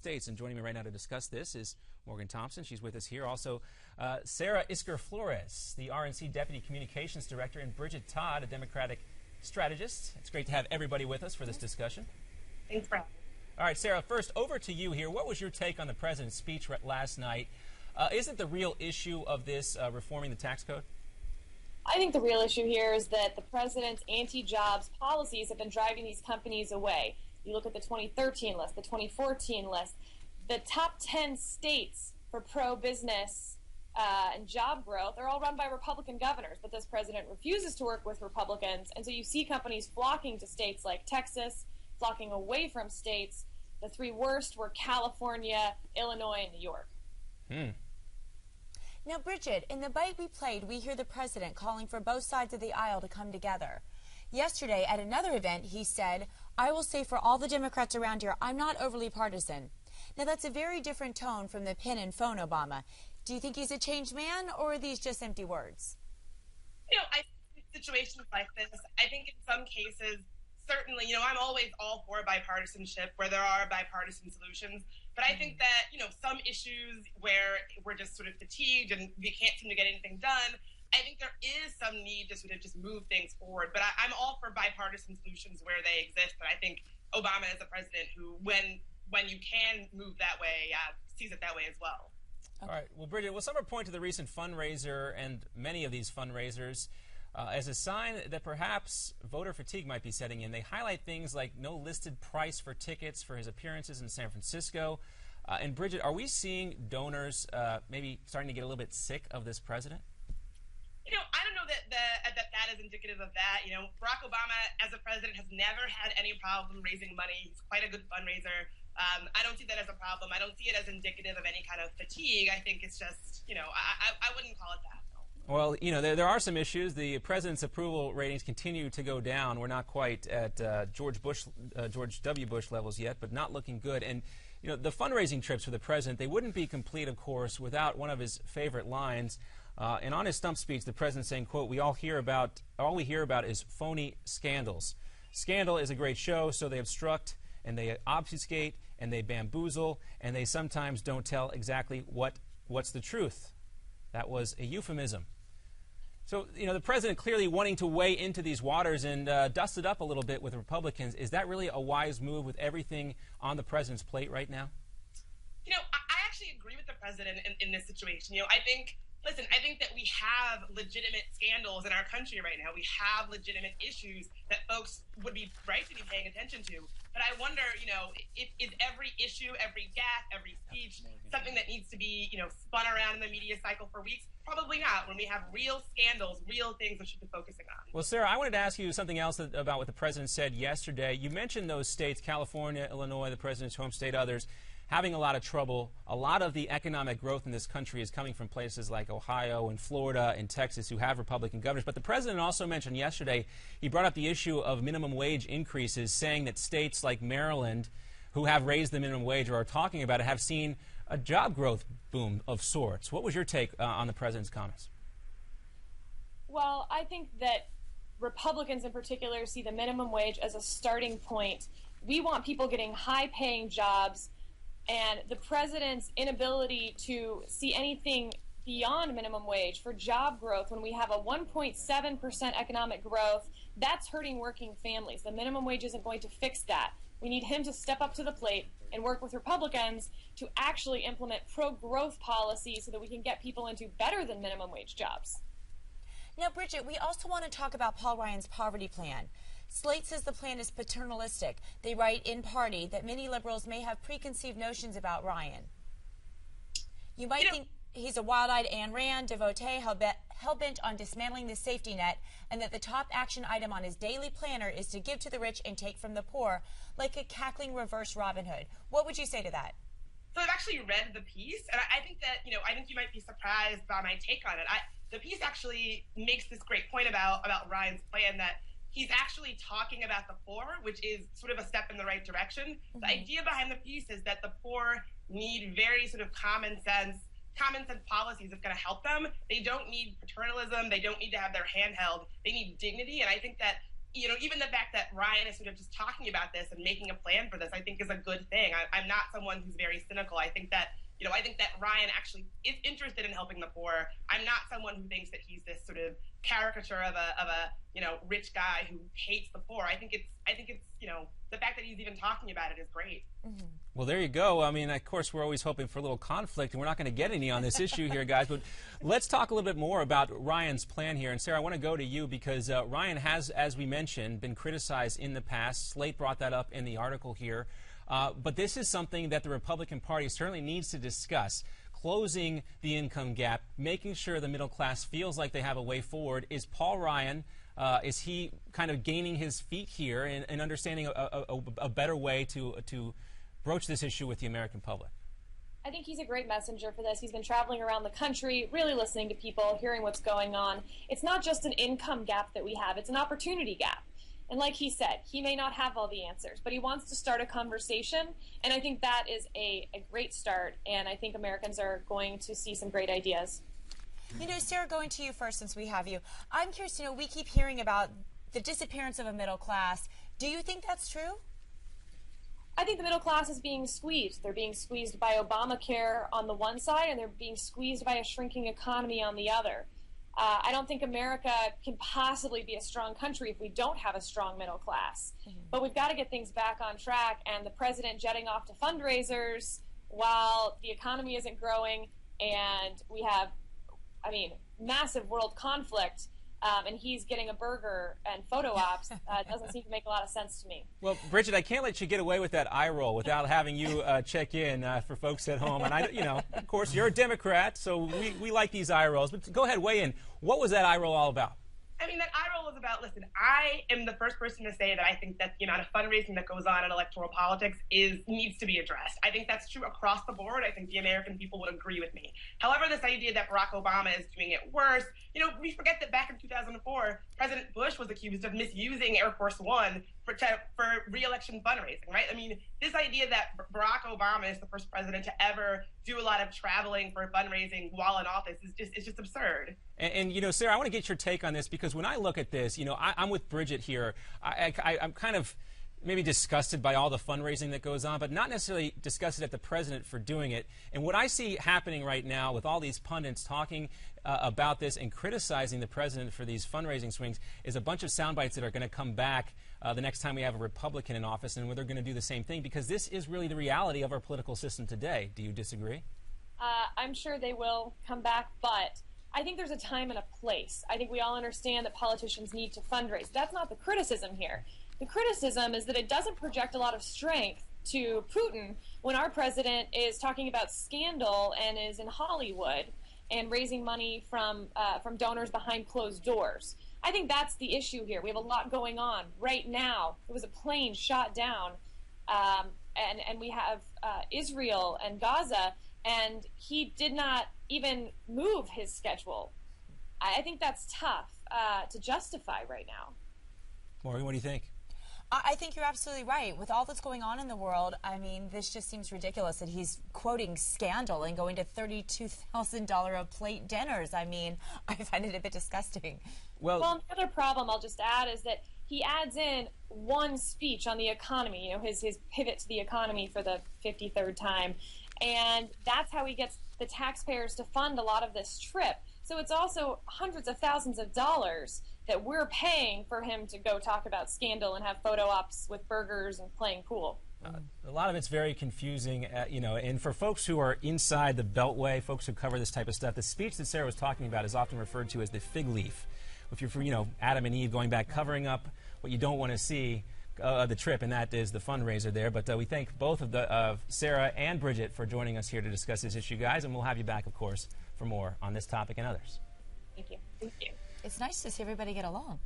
States. And joining me right now to discuss this is Morgan Thompson. She's with us here. Also, Sarah Isgur-Flores, the RNC Deputy Communications Director, and Bridget Todd, a Democratic strategist. It's great to have everybody with us for this discussion. Thanks, Brad. All right, Sarah, first, over to you here. What was your take on the president's speech last night? Isn't the real issue of this reforming the tax code? I think the real issue here is that the president's anti-jobs policies have been driving these companies away. You look at the 2013 list, the 2014 list, the top 10 states for pro-business and job growth are all run by Republican governors, but this president refuses to work with Republicans, and so you see companies flocking to states like Texas, flocking away from states. The three worst were California, Illinois, and New York. Now, Bridget, in the bite we played, we hear the president calling for both sides of the aisle to come together. Yesterday, at another event, he said, "I will say for all the Democrats around here, I'm not overly partisan." Now, that's a very different tone from the pen and phone Obama. Do you think he's a changed man, or are these just empty words? You know, I think in situations like this, I think in some cases, certainly, I'm always all for bipartisanship where there are bipartisan solutions. But I think that, some issues where we're just sort of fatigued and we can't seem to get anything done, I think there is some need to sort of just move things forward. But I'm all for bipartisan solutions where they exist. But I think Obama is a president who, when you can move that way, sees it that way as well. Okay. All right. Well, Bridget, will someone point to the recent fundraiser and many of these fundraisers as a sign that perhaps voter fatigue might be setting in? They highlight things like no listed price for tickets for his appearances in San Francisco. And Bridget, are we seeing donors maybe starting to get a little bit sick of this president? I don't know that is indicative of that. Barack Obama, as a president, has never had any problem raising money. He's quite a good fundraiser. I don't see that as a problem. I don't see it as indicative of any kind of fatigue. I think it's just, I wouldn't call it that. Well, there are some issues. The president's approval ratings continue to go down. We're not quite at George W. Bush levels yet, but not looking good. And, the fundraising trips for the president, they wouldn't be complete, of course, without one of his favorite lines. And on his stump speech, the president saying, quote, all we hear about is phony scandals. Scandal is a great show, so they obstruct and they obfuscate and they bamboozle and they sometimes don't tell exactly what's the truth. That was a euphemism. So, the president clearly wanting to weigh into these waters and dust it up a little bit with Republicans. Is that really a wise move with everything on the president's plate right now? I actually agree with the president in this situation. I think that we have legitimate scandals in our country right now. We have legitimate issues that folks would be right to be paying attention to. But I wonder, is every issue, every gaffe, every speech something that needs to be, spun around in the media cycle for weeks? Probably not. When we have real scandals, real things we should be focusing on. Well, Sarah, I wanted to ask you something else about what the president said yesterday. You mentioned those states, California, Illinois, the president's home state, others, having a lot of trouble. A lot of the economic growth in this country is coming from places like Ohio and Florida and Texas who have Republican governors. But the president also mentioned yesterday, he brought up the issue of minimum wage increases, saying that states like Maryland, who have raised the minimum wage or are talking about it, have seen a job growth boom of sorts. What was your take on the president's comments? Well, I think that Republicans in particular see the minimum wage as a starting point. We want people getting high-paying jobs, and the president's inability to see anything beyond minimum wage for job growth when we have a 1.7% economic growth, that's hurting working families. The minimum wage isn't going to fix that. We need him to step up to the plate and work with Republicans to actually implement pro-growth policies so that we can get people into better than minimum wage jobs. Now, Bridget, we also want to talk about Paul Ryan's poverty plan. Slate says the plan is paternalistic. They write in Party that many liberals may have preconceived notions about Ryan. You might think he's a wild-eyed Ayn Rand devotee hell-bent on dismantling the safety net, and that the top action item on his daily planner is to give to the rich and take from the poor, like a cackling reverse Robin Hood. What would you say to that? So I've actually read the piece, and I think that, I think you might be surprised by my take on it. The piece actually makes this great point about Ryan's plan, that he's actually talking about the poor, which is sort of a step in the right direction. Mm-hmm. The idea behind the piece is that the poor need very sort of common sense policies that's going to help them. They don't need paternalism. They don't need to have their hand held. They need dignity. And I think that even the fact that Ryan is sort of just talking about this and making a plan for this, I think is a good thing. I'm not someone who's very cynical. I think that Ryan actually is interested in helping the poor. I'm not someone who thinks that he's this sort of caricature of a rich guy who hates the poor. I think it's the fact that he's even talking about it is great. Mm-hmm. Well, there you go. I mean, of course, we're always hoping for a little conflict, and we're not going to get any on this issue here, guys. But let's talk a little bit more about Ryan's plan here. And, Sarah, I want to go to you because Ryan has, as we mentioned, been criticized in the past. Slate brought that up in the article here. But this is something that the Republican Party certainly needs to discuss. Closing the income gap, making sure the middle class feels like they have a way forward. Is Paul Ryan, is he kind of gaining his feet here and understanding a better way to broach this issue with the American public? I think he's a great messenger for this. He's been traveling around the country, really listening to people, hearing what's going on. It's not just an income gap that we have, it's an opportunity gap. And like he said, he may not have all the answers, but he wants to start a conversation, and I think that is a great start, and I think Americans are going to see some great ideas. Sarah, going to you first since we have you. I'm curious to know, we keep hearing about the disappearance of a middle class. Do you think that's true? I think the middle class is being squeezed. They're being squeezed by Obamacare on the one side, and they're being squeezed by a shrinking economy on the other. I don't think America can possibly be a strong country if we don't have a strong middle class. Mm-hmm. But we've got to get things back on track, and the president jetting off to fundraisers while the economy isn't growing and we have, massive world conflict, and he's getting a burger and photo ops, doesn't seem to make a lot of sense to me. Well, Bridget, I can't let you get away with that eye roll without having you check in for folks at home. And of course, you're a Democrat, so we like these eye rolls. But go ahead, weigh in. What was that eye roll all about? That eye roll was about, listen, I am the first person to say that I think that the amount of fundraising that goes on in electoral politics needs to be addressed. I think that's true across the board. I think the American people would agree with me. However, this idea that Barack Obama is doing it worse, we forget that back in 2004, President Bush was accused of misusing Air Force One for re-election fundraising, right? This idea that Barack Obama is the first president to ever do a lot of traveling for fundraising while in office is just absurd. And Sarah, I want to get your take on this because when I look at this, I'm with Bridget here. I'm kind of maybe disgusted by all the fundraising that goes on, but not necessarily disgusted at the president for doing it. And what I see happening right now with all these pundits talking about this and criticizing the president for these fundraising swings is a bunch of sound bites that are going to come back the next time we have a Republican in office, and where they're going to do the same thing, because this is really the reality of our political system today. Do you disagree? I'm sure they will come back, but I think there's a time and a place. I think we all understand that politicians need to fundraise. That's not the criticism here. The criticism is that it doesn't project a lot of strength to Putin when our president is talking about scandal and is in Hollywood and raising money from donors behind closed doors. I think that's the issue here. We have a lot going on right now. There was a plane shot down, and we have Israel and Gaza, and he did not even move his schedule. I think that's tough to justify right now. Maureen, what do you think? I think you're absolutely right. With all that's going on in the world, this just seems ridiculous that he's quoting scandal and going to $32,000 a plate dinners. I find it a bit disgusting. Well, another problem I'll just add is that he adds in one speech on the economy, his pivot to the economy for the 53rd time, and that's how he gets the taxpayers to fund a lot of this trip. So it's also hundreds of thousands of dollars that we're paying for him to go talk about scandal and have photo ops with burgers and playing pool. A lot of it's very confusing, and for folks who are inside the Beltway, folks who cover this type of stuff, the speech that Sarah was talking about is often referred to as the fig leaf. If you're, Adam and Eve going back, covering up what you don't want to see the trip, and that is the fundraiser there. But we thank both of Sarah and Bridget for joining us here to discuss this issue, guys, and we'll have you back, of course, for more on this topic and others. Thank you. Thank you. It's nice to see everybody get along.